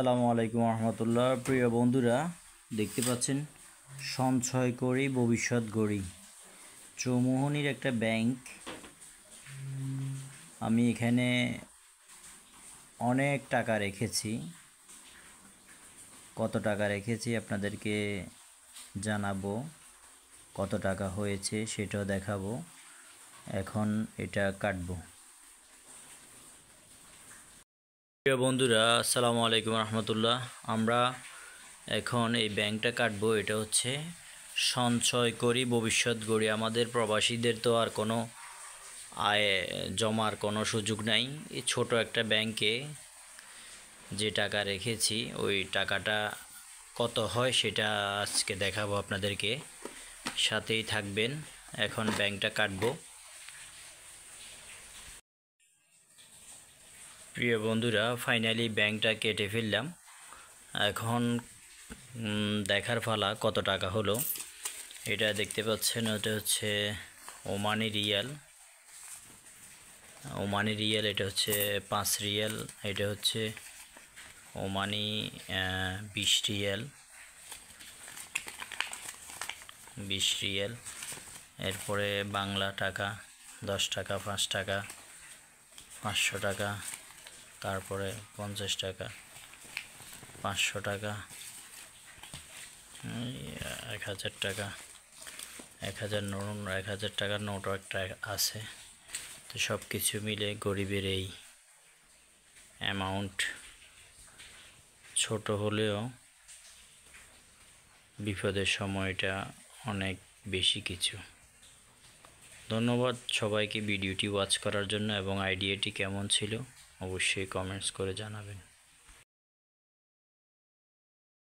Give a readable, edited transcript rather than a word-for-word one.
আসসালামু আলাইকুম রহমতুল্লাহ। প্রিয় বন্ধুরা, দেখতে পাচ্ছেন সঞ্চয় করি ভবিষ্যৎ গড়ি, চৌমুহনীর একটা ব্যাংক। আমি এখানে অনেক টাকা রেখেছি। কত টাকা রেখেছি আপনাদেরকে জানাবো, কত টাকা হয়েছে সেটাও দেখাবো। এখন এটা কাটবো। প্রিয় বন্ধুরা, আসসালামু আলাইকুম রহমতুল্লাহ। আমরা এখন এই ব্যাংকটা কাটবো। এটা হচ্ছে সঞ্চয় করি ভবিষ্যৎ গড়ি। আমাদের প্রবাসীদের তো আর কোনো আয় জমার কোনো সুযোগ নাই। এই ছোট একটা ব্যাংকে যে টাকা রেখেছি, ওই টাকাটা কত হয় সেটা আজকে দেখাবো আপনাদেরকে, সাথেই থাকবেন। এখন ব্যাংকটা কাটবো। প্রিয় বন্ধুরা, ফাইনালি ব্যাংকটা কেটে ফেললাম। এখন দেখার পালা কত টাকা হলো। এটা দেখতে পাচ্ছেন, ওটা হচ্ছে ওমানি রিয়াল। ওমানি রিয়াল, এটা হচ্ছে 5 রিয়াল। এটা হচ্ছে ওমানি 20 রিয়াল, 20 রিয়াল। এরপরে বাংলা টাকা 10 টাকা, 5 টাকা, 500 টাকা, তারপরে 50 টাকা, 500 টাকা, 1000 টাকা, 1000 টাকার নোটও একটা আছে। তো সব কিছু মিলে গরিবের এই অ্যামাউন্ট ছোট হলেও বিপদের সময়টা অনেক বেশি কিছু। ধন্যবাদ সবাইকে ভিডিওটি ওয়াচ করার জন্য, এবং আইডিয়াটি কেমন ছিল অবশ্যই কমেন্টস করে জানাবেন।